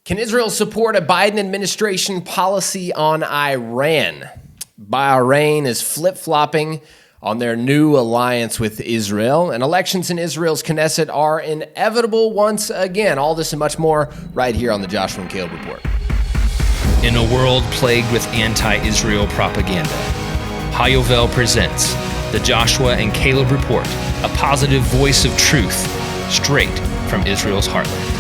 Can Israel support a Biden administration policy on Iran? Bahrain is flip-flopping on their new alliance with Israel, and elections in Israel's Knesset are inevitable once again. All this and much more right here on the Joshua and Caleb Report. In a world plagued with anti-Israel propaganda, Hayovel presents the Joshua and Caleb Report, a positive voice of truth straight from Israel's heartland.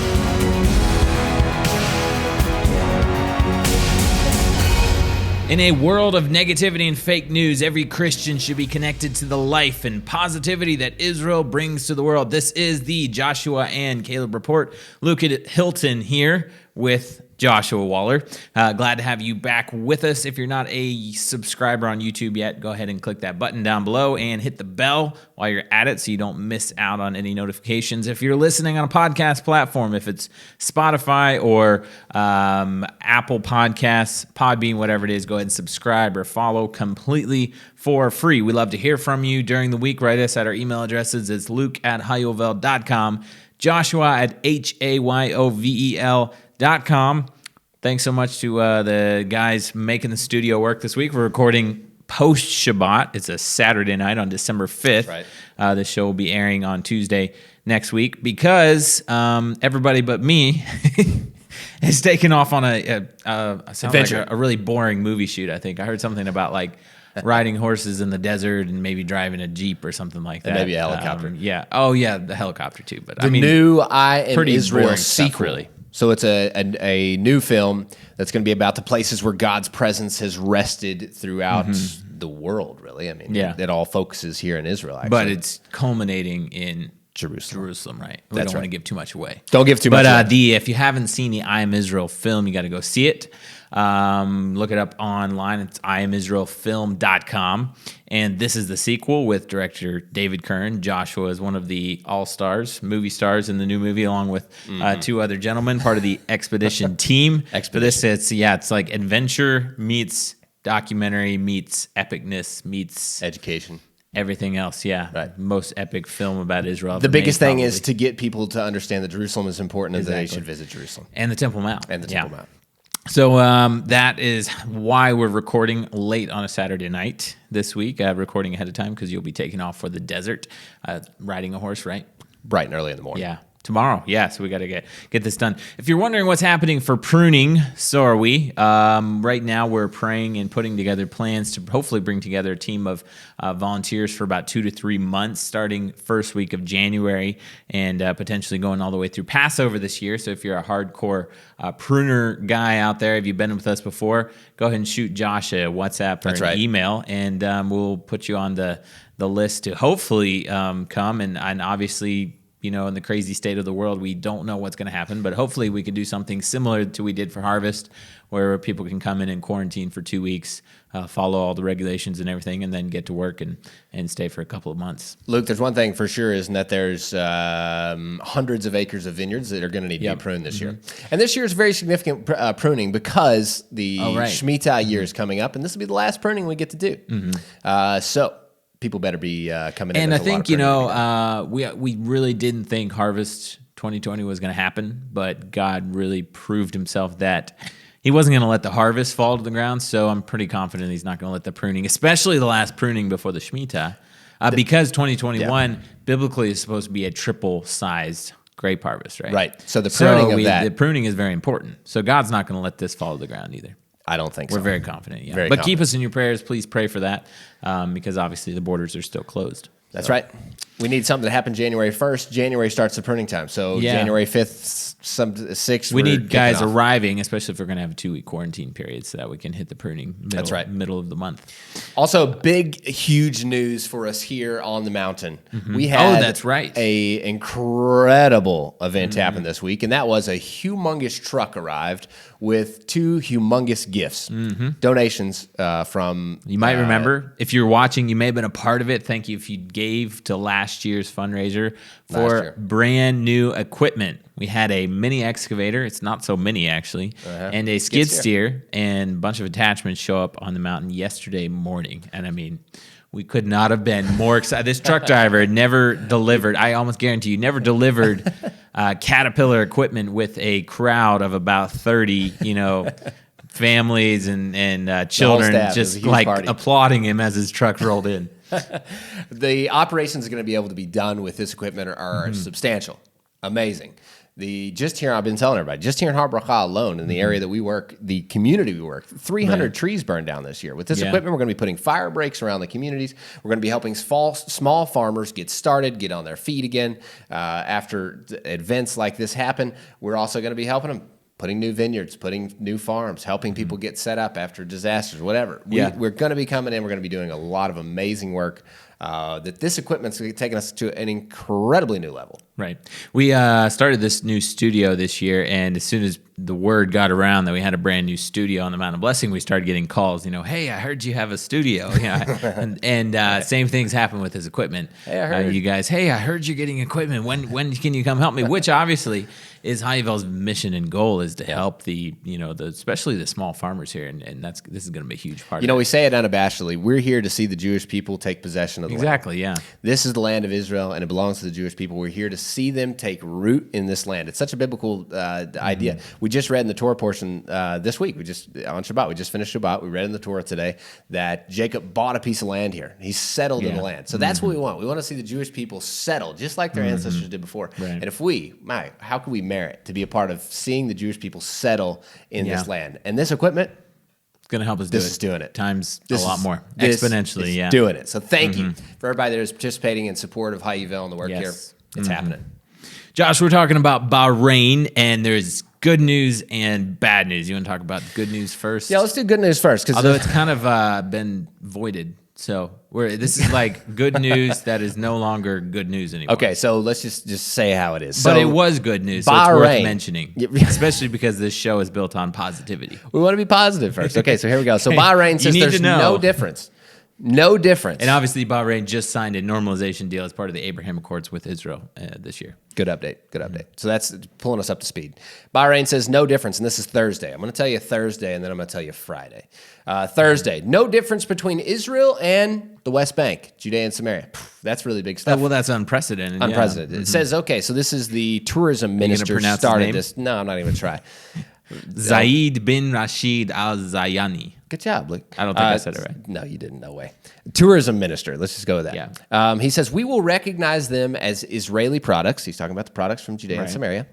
In a world of negativity and fake news, every Christian should be connected to the life and positivity that Israel brings to the world. This is the Joshua and Caleb Report. Luke Hilton here with Joshua Waller. Glad to have you back with us. If you're not a subscriber on YouTube yet, go ahead and click that button down below and hit the bell while you're at it so you don't miss out on any notifications. If you're listening on a podcast platform, if it's Spotify or Apple Podcasts, Podbean, whatever it is, go ahead and subscribe or follow completely for free. We love to hear from you during the week. Write us at our email addresses. It's luke@hayovel.com, joshua@hayovel.com. Thanks so much to the guys making the studio work this week. We're recording post-Shabbat. It's a Saturday night on December 5th. Right. The show will be airing on Tuesday next week because everybody but me is taking off on a really boring movie shoot, I think. I heard something about like riding horses in the desert and maybe driving a Jeep or something like that. And maybe a helicopter. Yeah. Oh, yeah, the helicopter too. But The new I Am Israel sequel. Stuff, really. So it's a new film that's going to be about the places where God's presence has rested throughout the world, really. I mean, it all focuses here in Israel, actually. But it's culminating in Jerusalem, right? We don't want to give too much away. Don't give too much away. But if you haven't seen the I Am Israel film, you got to go see it. Look it up online. It's IamIsraelFilm.com. And this is the sequel with director David Kern. Joshua is one of the all-stars, movie stars in the new movie, along with two other gentlemen, part of the Expedition team. For this, it's like adventure meets documentary meets epicness meets education. Everything else, Right. Most epic film about Israel. The biggest thing is to get people to understand that Jerusalem is important and that they should visit Jerusalem. And the Temple Mount. Mount. So that is why we're recording late on a Saturday night this week, recording ahead of time because you'll be taking off for the desert, riding a horse, right? Bright and early in the morning. Yeah. Tomorrow, so we got to get this done. If you're wondering what's happening for pruning, so are we. Right now, we're praying and putting together plans to hopefully bring together a team of volunteers for about 2 to 3 months, starting first week of January and potentially going all the way through Passover this year. So if you're a hardcore pruner guy out there, if you've been with us before, go ahead and shoot Josh a WhatsApp or an email, and we'll put you on the list to hopefully come and obviously. In the crazy state of the world, we don't know what's going to happen, but hopefully we could do something similar to we did for Harvest, where people can come in and quarantine for 2 weeks, follow all the regulations and everything, and then get to work and stay for a couple of months. Luke, there's one thing for sure, isn't that there's hundreds of acres of vineyards that are going to need to be pruned this year. And this year is very significant pruning because the Shemitah year is coming up, and this will be the last pruning we get to do. So people better be coming in. And I think, we really didn't think Harvest 2020 was going to happen, but God really proved himself that he wasn't going to let the harvest fall to the ground, so I'm pretty confident he's not going to let the pruning, especially the last pruning before the Shemitah, because 2021 biblically is supposed to be a triple-sized grape harvest, right? Right. So the pruning the pruning is very important. So God's not going to let this fall to the ground either. I don't think so. We're very confident, But keep us in your prayers. Please pray for that because obviously the borders are still closed. That's right. We need something to happen January 1st. January starts the pruning time. So January 5th, 6th, we need guys arriving, especially if we're going to have a 2-week quarantine period so that we can hit the pruning middle of the month. Also, big, huge news for us here on the mountain. We had a incredible event happen this week, and that was a humongous truck arrived with 2 humongous gifts, donations from... You might remember, if you're watching, you may have been a part of it. Thank you if you gave to last year's fundraiser for brand new equipment. We had a mini excavator. It's not so mini, actually, and a skid steer and a bunch of attachments show up on the mountain yesterday morning. And I mean, we could not have been more excited. This truck driver never delivered. I almost guarantee you never delivered Caterpillar equipment with a crowd of about 30, families and children just like party. Applauding him as his truck rolled in. The operations are going to be able to be done with this equipment are substantial, amazing. Just here, I've been telling everybody, just here in Har Bracha alone, in the area that we work, the community we work, 300 trees burned down this year. With this equipment, we're going to be putting fire breaks around the communities. We're going to be helping small farmers get started, get on their feet again. After events like this happen, we're also going to be helping them. Putting new vineyards, putting new farms, helping people get set up after disasters, whatever. We're going to be coming in. We're going to be doing a lot of amazing work. That this equipment's taking us to an incredibly new level. Right. We started this new studio this year, and as soon as the word got around that we had a brand new studio on the Mount of Blessing, we started getting calls. Hey, I heard you have a studio. And same things happen with this equipment. Hey, I heard you guys. Hey, I heard you're getting equipment. When can you come help me? Which obviously is Hayvel's mission and goal is to help especially the small farmers here, and this is going to be a huge part. We say it unabashedly. We're here to see the Jewish people take possession of the land. Exactly. Yeah. This is the land of Israel, and it belongs to the Jewish people. We're here to see them take root in this land. It's such a biblical idea. We just read in the Torah portion this week. On Shabbat, we just finished Shabbat. We read in the Torah today that Jacob bought a piece of land here. He's settled in the land. So that's what we want. We want to see the Jewish people settle, just like their ancestors did before. Right. And if how can we merit to be a part of seeing the Jewish people settle in this land? And this equipment, it's going to help us do it. This is doing it. Times a lot more. Exponentially, doing it. So thank you for everybody that is participating in support of Hayvel and the work here. It's happening. Josh, we're talking about Bahrain, and there's good news and bad news. You want to talk about good news first? Yeah, let's do good news first. Although it's kind of been voided. So this is like good news that is no longer good news anymore. Okay, so let's just say how it is. But it was good news, so it's worth mentioning, especially because this show is built on positivity. We want to be positive first. Okay, so here we go. So Bahrain says there's no difference. No difference. And obviously, Bahrain just signed a normalization deal as part of the Abraham Accords with Israel this year. Good update. So that's pulling us up to speed. Bahrain says no difference, and this is Thursday. I'm going to tell you Thursday, and then I'm going to tell you Friday. Thursday, no difference between Israel and the West Bank, Judea and Samaria. That's really big stuff. Well, that's unprecedented. It says, okay, so this is the tourism minister started this. No, I'm not even going to try. Zayed bin Rashid al-Zayani. Good job, Luke. I don't think I said it right. No, you didn't. No way. Tourism minister. Let's just go with that. Yeah. He says, we will recognize them as Israeli products. He's talking about the products from Judea and Samaria.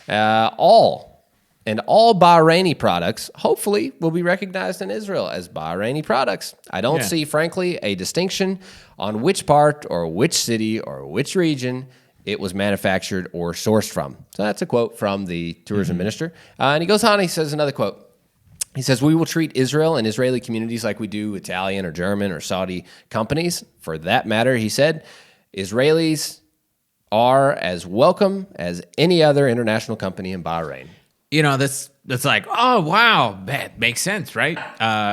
All Bahraini products, hopefully, will be recognized in Israel as Bahraini products. I don't see, frankly, a distinction on which part or which city or which region it was manufactured or sourced from. So that's a quote from the tourism minister. And he goes on, he says another quote. He says, we will treat Israel and Israeli communities like we do Italian or German or Saudi companies. For that matter, he said, Israelis are as welcome as any other international company in Bahrain. That's like, oh, wow, that makes sense, right?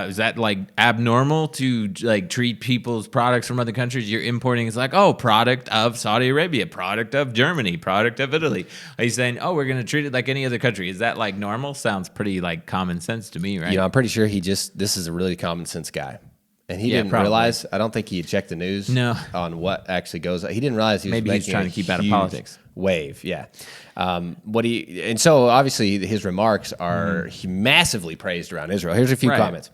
Is that like abnormal to like treat people's products from other countries you're importing? It's like, oh, product of Saudi Arabia, product of Germany, product of Italy. Are you saying, oh, we're going to treat it like any other country? Is that like normal? Sounds pretty like common sense to me, right? I'm pretty sure this is a really common sense guy. And he didn't realize, I don't think he had checked the news on what actually goes on. He didn't realize he was Maybe he's trying to keep out of politics. Wave, yeah. And so obviously his remarks are massively praised around Israel. Here's a few comments.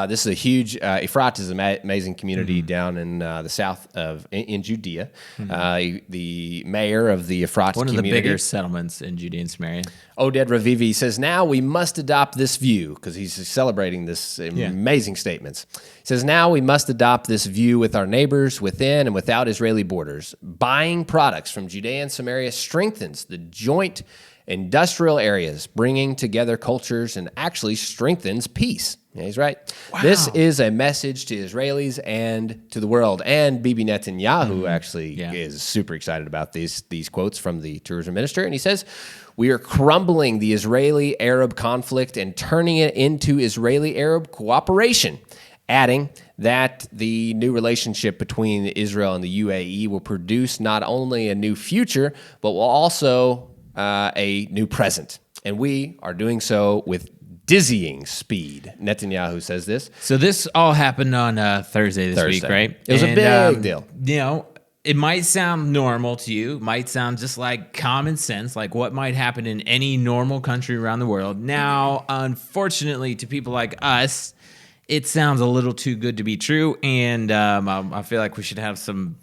This is a huge, Efrat is an amazing community down in the south in Judea. The mayor of the Efrat community. One of the bigger settlements in Judea and Samaria. Deadravi says, now we must adopt this view, because he's celebrating this amazing statements. He says, now we must adopt this view with our neighbors within and without Israeli borders. Buying products from Judea and Samaria strengthens the joint industrial areas, bringing together cultures, and actually strengthens peace. Yeah, he's right. Wow. This is a message to Israelis and to the world. And Bibi Netanyahu actually is super excited about these quotes from the tourism minister. And he says, we are crumbling the Israeli-Arab conflict and turning it into Israeli-Arab cooperation, adding that the new relationship between Israel and the UAE will produce not only a new future, but will also a new present. And we are doing so with dizzying speed. Netanyahu says this. So this all happened on Thursday this week, right? It was a big deal. it might sound normal to you, might sound just like common sense, like what might happen in any normal country around the world. Now, unfortunately, to people like us, it sounds a little too good to be true, and I feel like we should have some,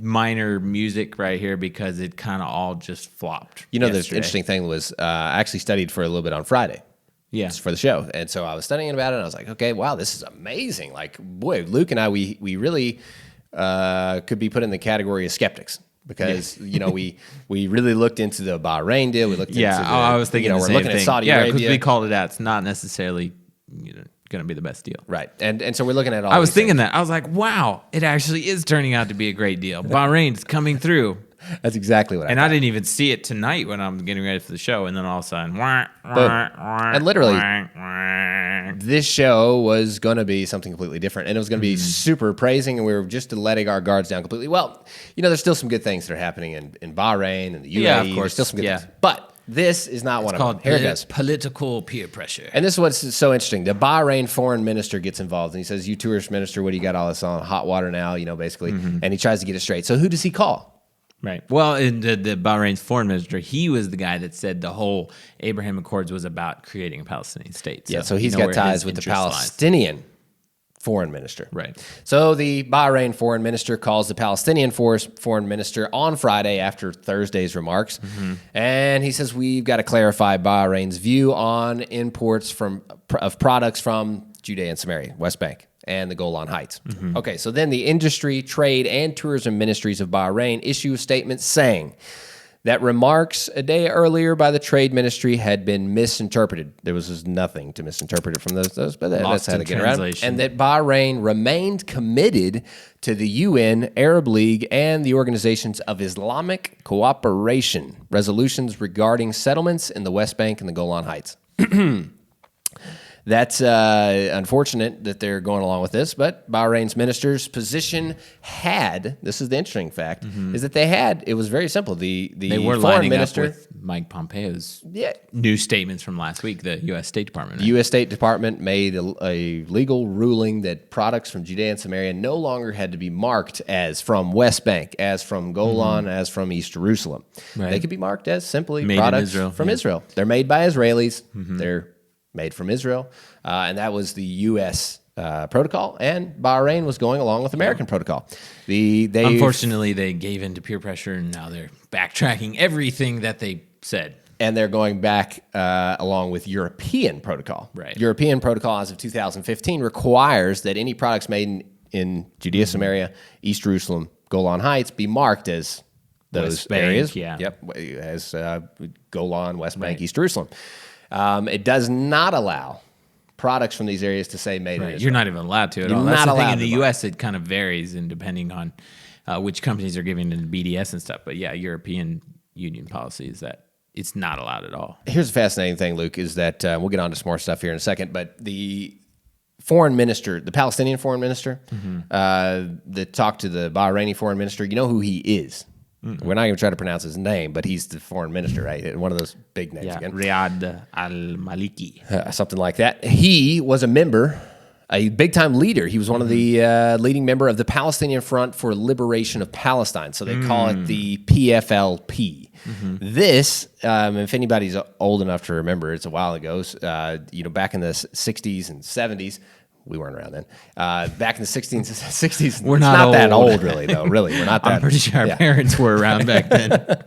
minor music right here because it kind of all just flopped. The interesting thing was I actually studied for a little bit on Friday. Yeah, for the show, and so I was studying about it, and I was like, okay, wow, this is amazing. Like, boy, Luke and I, we really could be put in the category of skeptics because we really looked into the Bahrain deal. We looked into I was thinking we're looking at Saudi Arabia. Arabia. Because we called it out. It's not necessarily going to be the best deal. Right. And so we're looking at all I was thinking things. that. I was like, wow, it actually is turning out to be a great deal. Bahrain's coming through. That's exactly what I thought. I didn't even see it tonight when I'm getting ready for the show. And then all of a sudden, and literally, this show was going to be something completely different. And it was going to be super praising, and we were just letting our guards down completely. Well, there's still some good things that are happening in Bahrain and the UAE. Yeah, of course. There's still some good things. But this is not one of them. Here it goes. Political peer pressure. And this is what's so interesting. The Bahrain foreign minister gets involved, and he says, you tourist minister, what do you got all this on hot water now, basically. And he tries to get it straight. So who does he call? Right. Well, the Bahrain's foreign minister, he was the guy that said the whole Abraham Accords was about creating a Palestinian state. So he's got ties with the Palestinian foreign minister. Right. So the Bahrain foreign minister calls the Palestinian foreign minister on Friday after Thursday's remarks. And he says, we've got to clarify Bahrain's view on imports of products from Judea and Samaria, West Bank, and the Golan Heights. Okay, so then the industry, trade, and tourism ministries of Bahrain issue a statement saying that remarks a day earlier by the trade ministry had been misinterpreted. There was nothing to misinterpret it from those, but that's how to get around. And that Bahrain remained committed to the UN, Arab League, and the Organizations of Islamic Cooperation resolutions regarding settlements in the West Bank and the Golan Heights. That's unfortunate that they're going along with this, but Bahrain's minister's position this is the interesting fact, is that it was very simple. They were foreign minister, up with Mike Pompeo's new statements from last week, the U.S. State Department. The U.S. State Department made a legal ruling that products from Judea and Samaria no longer had to be marked as from West Bank, as from Golan, as from East Jerusalem. Right. They could be marked as simply made products from Israel. They're made by Israelis. They're made from Israel, and that was the U.S. Protocol, and Bahrain was going along with American protocol. Unfortunately, they gave in to peer pressure, and now they're backtracking everything that they said. And they're going back along with European protocol. Right. European protocol, as of 2015, requires that any products made in Judea, Samaria, East Jerusalem, Golan Heights be marked as those areas. Yep, as Golan, West Bank, East Jerusalem. It does not allow products from these areas to say made in Israel. You're not even allowed to at all. That's the thing. In the U.S., it kind of varies and depending on which companies are giving in BDS and stuff. But yeah, European Union policy is that it's not allowed at all. Here's a fascinating thing, Luke, is that we'll get on to some more stuff here in a second, but the foreign minister, the Palestinian foreign minister, that talked to the Bahraini foreign minister, you know who he is? We're not going to try to pronounce his name, but he's the foreign minister, right? One of those big names again. Riyad al-Maliki. Something like that. He was a member, a big-time leader. He was one of the leading member of the Palestinian Front for Liberation of Palestine. So they call it the PFLP. This, if anybody's old enough to remember, it's a while ago, back in the 60s and 70s, we weren't around then. Back in the 60s, we're not that old, really, though. Really, we're not that. I'm pretty sure our parents were around back then.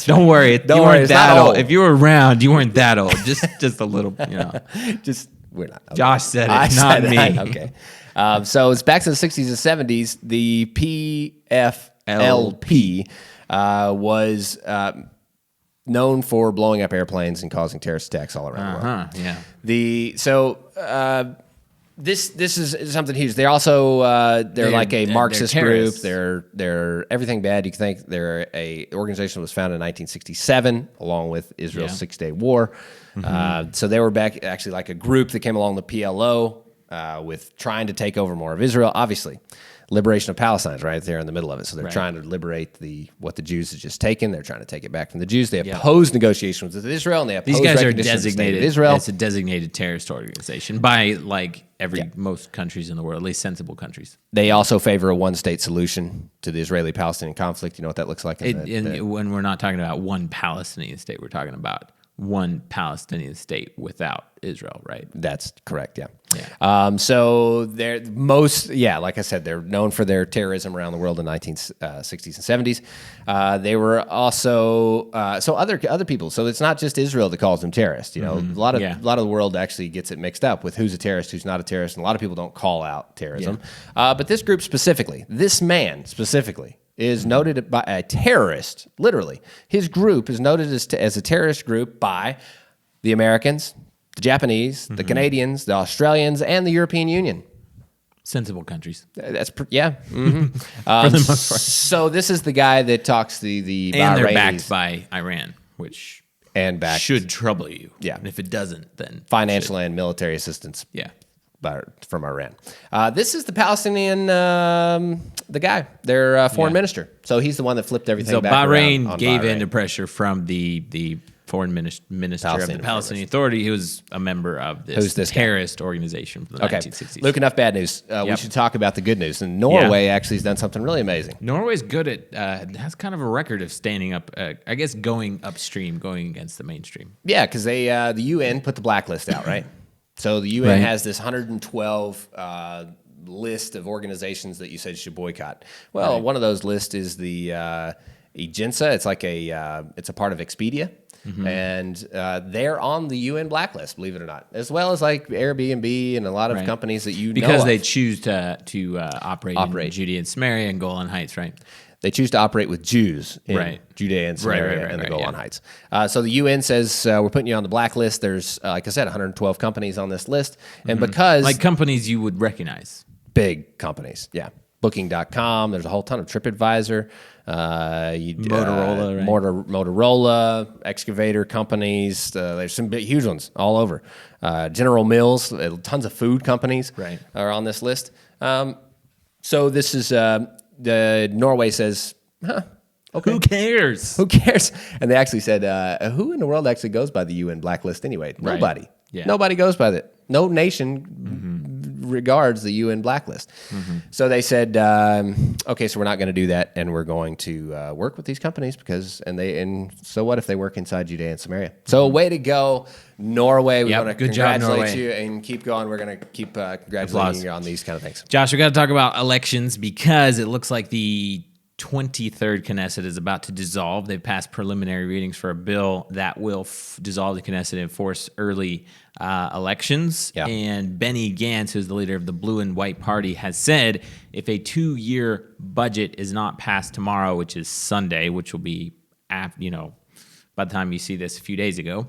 Don't worry, you weren't that old. If you were around, you weren't that old. Just a little, We're not. Okay. Josh said it, not me. Okay. So it's back to the 60s and 70s. The PFLP was known for blowing up airplanes and causing terrorist attacks all around the world. Yeah. This is something huge. They're also they're like a Marxist group. They're everything bad you can think. They're a organization that was founded in 1967, along with Israel's 6-Day War. So they were back actually like a group that came along the PLO with trying to take over more of Israel. Obviously, liberation of Palestine is right there in the middle of it. So they're trying to liberate what the Jews have just taken. They're trying to take it back from the Jews. They oppose negotiations with Israel, and they oppose These guys are recognition of the state of designated Israel. as a designated terrorist organization by most countries in the world, at least sensible countries. They also favor a one-state solution to the Israeli-Palestinian conflict. You know what that looks like? When we're not talking about one Palestinian state, we're talking about one Palestinian state without Israel, right? That's correct, yeah. Yeah. Like I said, they're known for their terrorism around the world in the 1960s and 70s. They were also other people. So it's not just Israel that calls them terrorists. You know, a lot of the world actually gets it mixed up with who's a terrorist, who's not a terrorist, and a lot of people don't call out terrorism. But this group specifically, this man specifically, is noted by a terrorist, literally. His group is noted as a terrorist group by the Americans, the Japanese, the Canadians, the Australians, and the European Union. Sensible countries. Mm-hmm. For the most part. So this is the guy that talks the and they're Bahrainis. backed by Iran, which should trouble you. Yeah. And if it doesn't, then financial and military assistance. Yeah. From Iran. This is the Palestinian, the guy, their foreign minister. So he's the one that flipped everything so back Bahrain around on gave Bahrain. in to pressure from the foreign minister of the Palestinian Authority, who was a member of this terrorist organization from the 1960s. Luke, enough bad news. We should talk about the good news. And Norway actually has done something really amazing. Norway's good at, has kind of a record of standing up, I guess going upstream, going against the mainstream. Yeah, because the UN put the blacklist out, right? So the UN has this 112 list of organizations that you said should boycott. Well, one of those lists is the Agenza. It's like it's a part of Expedia. And they're on the UN blacklist, believe it or not, as well as like Airbnb and a lot of companies that because they choose to operate in Judea and Samaria and Golan Heights, right? They choose to operate with Jews in Judea and Samaria and the Golan Heights. So the UN says, we're putting you on the blacklist. There's, like I said, 112 companies on this list. And because... like companies you would recognize. Big companies, yeah. Booking.com, there's a whole ton of TripAdvisor. Motorola, Motorola, excavator companies. There's some big, huge ones all over. General Mills, tons of food companies are on this list. So this is... Norway says, okay. Who cares? Who cares? And they actually said, who in the world actually goes by the UN blacklist anyway? Nobody. Yeah. Nobody goes by it. No nation regards the UN blacklist. So they said, okay, so we're not going to do that, and we're going to work with these companies and so what if they work inside Judea and Samaria? So way to go, Norway. We want to congratulate you and keep going. We're going to keep congratulating you on these kind of things. Josh, we got to talk about elections because it looks like the 23rd Knesset is about to dissolve. They've passed preliminary readings for a bill that will dissolve the Knesset and force early elections. Yeah. And Benny Gantz, who's the leader of the Blue and White Party, has said if a 2-year budget is not passed tomorrow, which is Sunday, which will be, by the time you see this a few days ago,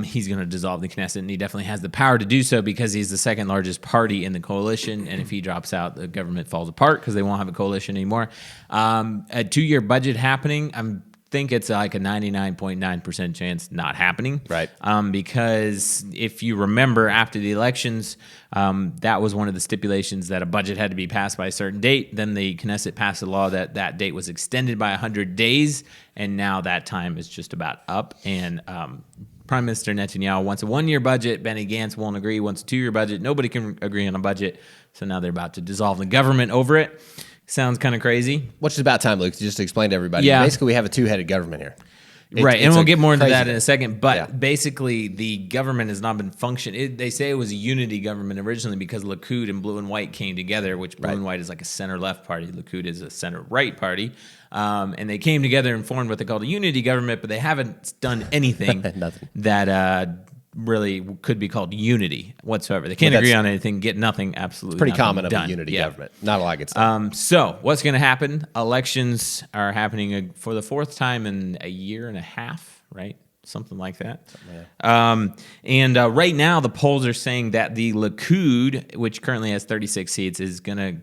he's going to dissolve the Knesset, and he definitely has the power to do so because he's the second largest party in the coalition, and if he drops out, the government falls apart because they won't have a coalition anymore. A 2-year budget happening, I think it's like a 99.9% chance not happening. Right. Because if you remember, after the elections, that was one of the stipulations that a budget had to be passed by a certain date. Then the Knesset passed a law that date was extended by 100 days, and now that time is just about up. And Prime Minister Netanyahu wants a 1-year budget. Benny Gantz won't agree, wants a 2-year budget. Nobody can agree on a budget, so now they're about to dissolve the government over it. Sounds kind of crazy. Which is about time, Luke, just to explain to everybody. Yeah. Basically, we have a two-headed government here. Right, and we'll get more into that in a second. But basically, the government has not been functioning. They say it was a unity government originally because Likud and Blue and White came together, which Blue and White is like a center-left party. Likud is a center-right party. And they came together and formed what they called a unity government, but they haven't done anything that really could be called unity whatsoever. They can't agree on anything, get nothing, absolutely pretty common done. of a unity government. Not a lot gets done. So what's going to happen? Elections are happening for the 4th time in a year and a half, right? Something like that. And right now the polls are saying that the Likud, which currently has 36 seats, is going to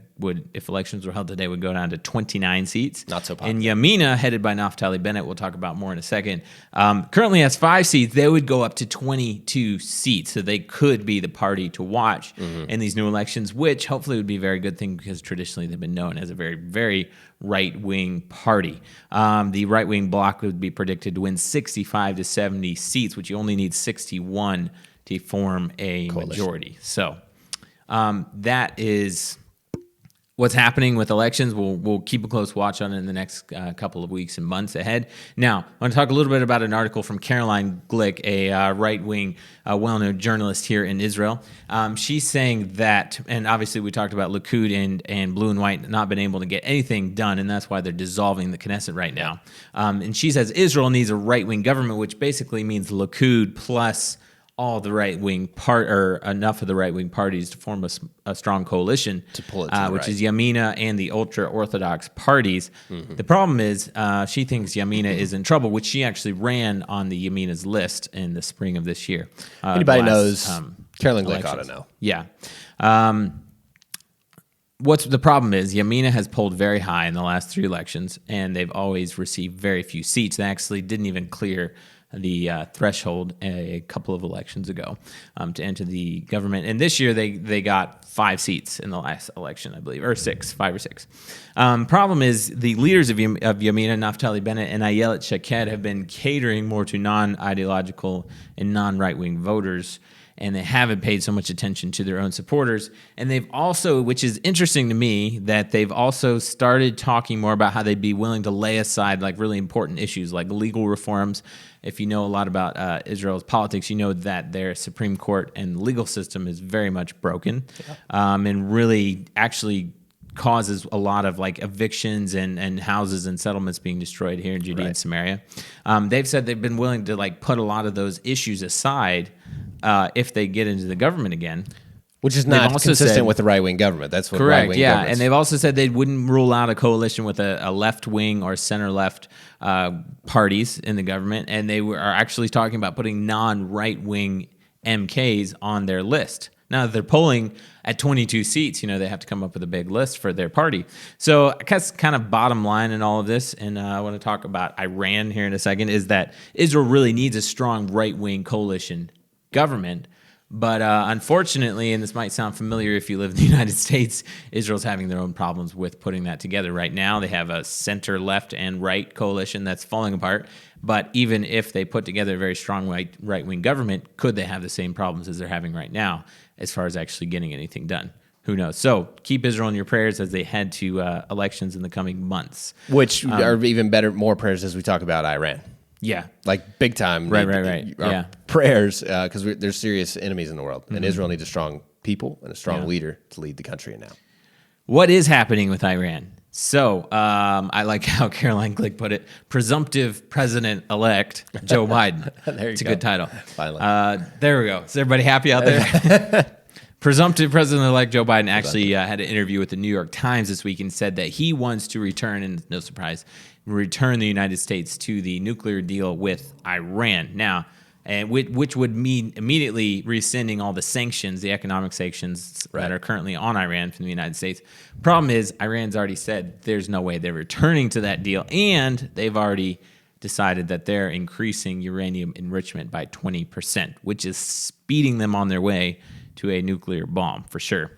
if elections were held today, would go down to 29 seats. Not so popular. And Yamina, headed by Naftali Bennett, we'll talk about more in a second, currently has 5 seats. They would go up to 22 seats, so they could be the party to watch in these new elections, which hopefully would be a very good thing because traditionally they've been known as a very, very right-wing party. The right-wing bloc would be predicted to win 65 to 70 seats, which you only need 61 to form a majority. So that is what's happening with elections. We'll keep a close watch on it in the next couple of weeks and months ahead. Now, I want to talk a little bit about an article from Caroline Glick, a right-wing, well-known journalist here in Israel. She's saying that, and obviously we talked about Likud and Blue and White not been able to get anything done, and that's why they're dissolving the Knesset right now. And she says Israel needs a right-wing government, which basically means Likud plus all the right-wing or enough of the right-wing parties to form a strong coalition, to pull it to which is Yamina and the ultra-Orthodox parties. The problem is she thinks Yamina is in trouble, which she actually ran on the Yamina's list in the spring of this year. Anybody knows, Caroline Glick ought to know. Yeah. What's the problem is Yamina has polled very high in the last 3 elections, and they've always received very few seats. They actually didn't even clear the threshold a couple of elections ago to enter the government. And this year they got 5 seats in the last election, I believe, or 5 or 6. Problem is the leaders of Yamina, Naftali Bennett and Ayelet Shaked, have been catering more to non-ideological and non-right-wing voters, and they haven't paid so much attention to their own supporters. And they've also, which is interesting to me, that they've also started talking more about how they'd be willing to lay aside like really important issues like legal reforms. If you know a lot about Israel's politics, you know that their Supreme Court and legal system is very much broken, and really actually causes a lot of like evictions and houses and settlements being destroyed here in Judea and Samaria. They've said they've been willing to like put a lot of those issues aside if they get into the government again. Which is not consistent with the right-wing government. That's what correct, right-wing yeah. governments. And they've also said they wouldn't rule out a coalition with a left-wing or center-left parties in the government. And they are actually talking about putting non-right-wing MKs on their list. Now, they're polling at 22 seats. You know, they have to come up with a big list for their party. So I guess kind of bottom line in all of this, and I want to talk about Iran here in a second, is that Israel really needs a strong right-wing coalition government. But unfortunately, and this might sound familiar if you live in the United States, Israel's having their own problems with putting that together right now. They have a center, left, and right coalition that's falling apart. But even if they put together a very strong right-wing government, could they have the same problems as they're having right now as far as actually getting anything done? Who knows? So keep Israel in your prayers as they head to elections in the coming months. Which are even better, more prayers as we talk about Iran. Yeah. Like big time. Right. Yeah. Prayers, because there's serious enemies in the world. And Israel needs a strong people and a strong leader to lead the country now. What is happening with Iran? So I like how Caroline Glick put it. Presumptive President-Elect Joe Biden. It's a good title. Finally. There we go. Is everybody happy out there? Presumptive President-Elect Joe Biden actually had an interview with the New York Times this week and said that he wants to return, and no surprise, return the United States to the nuclear deal with Iran. Now, and which would mean immediately rescinding all the sanctions, the economic sanctions that are currently on Iran from the United States. Problem is, Iran's already said there's no way they're returning to that deal, and they've already decided that they're increasing uranium enrichment by 20%, which is speeding them on their way to a nuclear bomb for sure.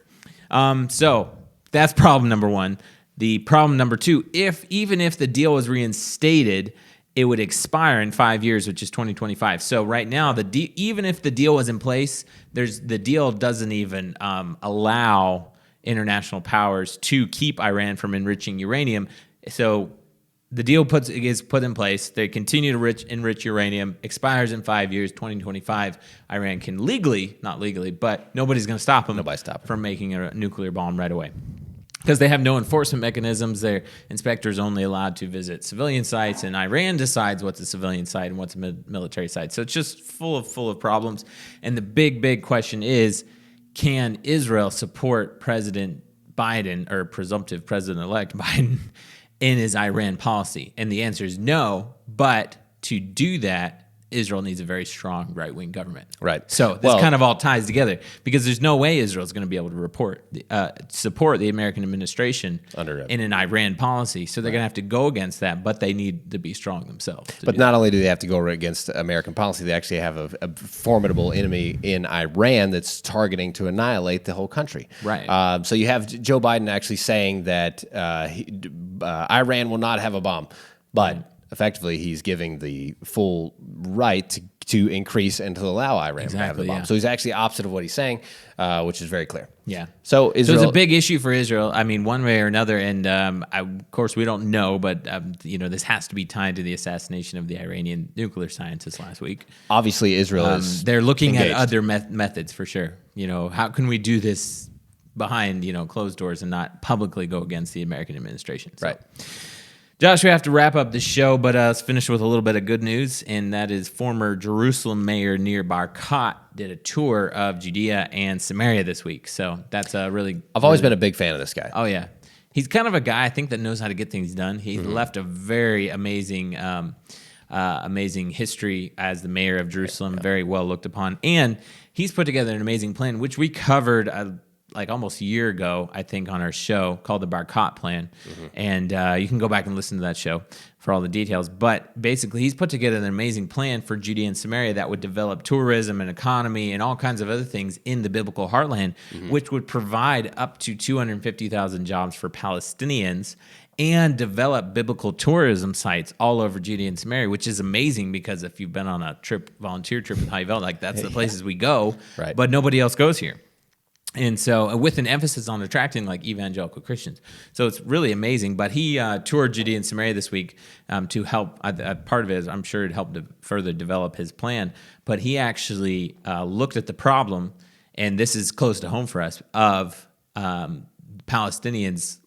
So that's problem number one. The problem number two, even if the deal was reinstated, it would expire in 5 years, which is 2025. So right now, even if the deal was in place, the deal doesn't even allow international powers to keep Iran from enriching uranium. So the deal is put in place. They continue to enrich uranium. Expires in 5 years, 2025. Iran can not legally, but nobody's going to stop them from making a nuclear bomb right away. Because they have no enforcement mechanisms. Their inspectors only allowed to visit civilian sites, and Iran decides what's a civilian site and what's a military site. So it's just full of problems. And the big question is, can Israel support President Biden, or presumptive President-elect Biden, in his Iran policy? And the answer is no, but to do that, Israel needs a very strong right-wing government. Right. So this kind of all ties together because there's no way Israel is going to be able to support the American administration in an Iran policy. So they're going to have to go against that, but they need to be strong themselves. But not only do they have to go against American policy, they actually have a formidable enemy in Iran that's targeting to annihilate the whole country. Right. So you have Joe Biden actually saying that Iran will not have a bomb, but effectively he's giving the full right to increase and to allow Iran to have the bomb. So he's actually opposite of what he's saying, which is very clear. Yeah. So Israel, so it's a big issue for Israel. I mean, one way or another, and of course we don't know, but this has to be tied to the assassination of the Iranian nuclear scientist last week. Obviously, Israel is they're looking engaged. at other methods for sure. How can we do this behind closed doors and not publicly go against the American administration? So. Right. Josh, we have to wrap up the show, but let's finish with a little bit of good news, and that is former Jerusalem mayor Nir Barkat did a tour of Judea and Samaria this week. So that's a really... I've always been a big fan of this guy. Oh, yeah. He's kind of a guy, I think, that knows how to get things done. He left a very amazing history as the mayor of Jerusalem, very well looked upon. And he's put together an amazing plan, which we covered almost a year ago, I think, on our show called the Barkat Plan. And you can go back and listen to that show for all the details. But basically, he's put together an amazing plan for Judea and Samaria that would develop tourism and economy and all kinds of other things in the biblical heartland, which would provide up to 250,000 jobs for Palestinians and develop biblical tourism sites all over Judea and Samaria, which is amazing because if you've been on a volunteer trip with Hayvel, that's the places we go, right. But nobody else goes here. And so with an emphasis on attracting evangelical Christians. So it's really amazing. But he toured Judea and Samaria this week to help. Part of it is, I'm sure it helped to further develop his plan. But he actually looked at the problem, and this is close to home for us, of Palestinians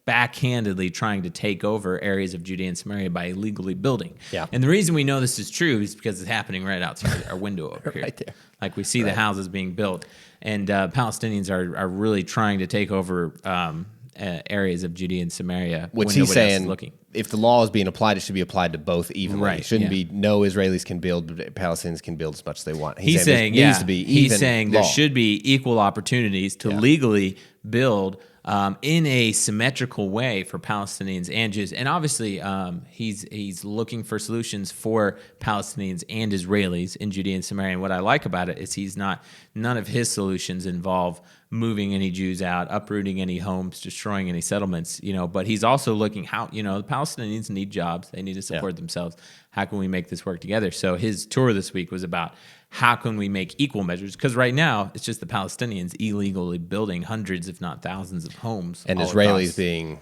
backhandedly trying to take over areas of Judea and Samaria by illegally building. Yeah. And the reason we know this is true is because it's happening right outside our window over here. Right there. We see the houses being built. And Palestinians are really trying to take over areas of Judea and Samaria. Which he's saying, if the law is being applied, it should be applied to both evenly. Right, it shouldn't be no Israelis can build, but Palestinians can build as much as they want. He's saying needs to be even He's saying law. There should be equal opportunities to legally build in a symmetrical way for Palestinians and Jews. And obviously, he's looking for solutions for Palestinians and Israelis in Judea and Samaria. And what I like about it is none of his solutions involve moving any Jews out, uprooting any homes, destroying any settlements, but he's also looking how, the Palestinians need jobs. They need to support themselves. How can we make this work together? So his tour this week was about how can we make equal measures? Because right now, it's just the Palestinians illegally building hundreds, if not thousands, of homes. And Israelis being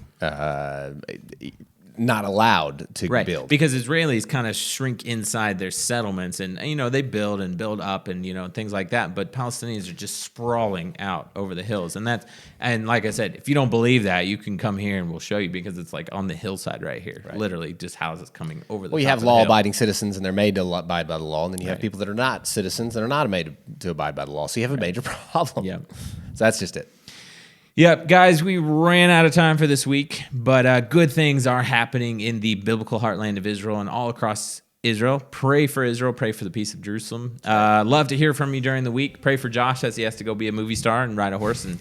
not allowed to build. Because Israelis kind of shrink inside their settlements and, they build and build up and, things like that. But Palestinians are just sprawling out over the hills. And like I said, if you don't believe that, you can come here and we'll show you because it's on the hillside right here. Right. Literally just houses coming over the Well, you have law-abiding citizens and they're made to abide by the law. And then you have people that are not citizens that are not made to abide by the law. So you have a major problem. Yeah. So that's just it. Yep, guys, we ran out of time for this week, but good things are happening in the biblical heartland of Israel and all across Israel. Pray for Israel. Pray for the peace of Jerusalem. Love to hear from you during the week. Pray for Josh as he has to go be a movie star and ride a horse and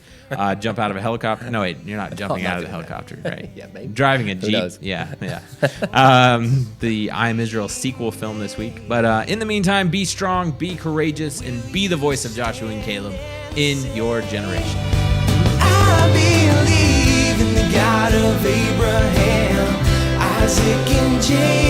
jump out of a helicopter. No, wait, you're not jumping out of the helicopter, right? Yeah, maybe. Driving a Jeep. Yeah. The I Am Israel sequel film this week. But in the meantime, be strong, be courageous, and be the voice of Joshua and Caleb in your generation. I believe in the God of Abraham, Isaac, and Jacob.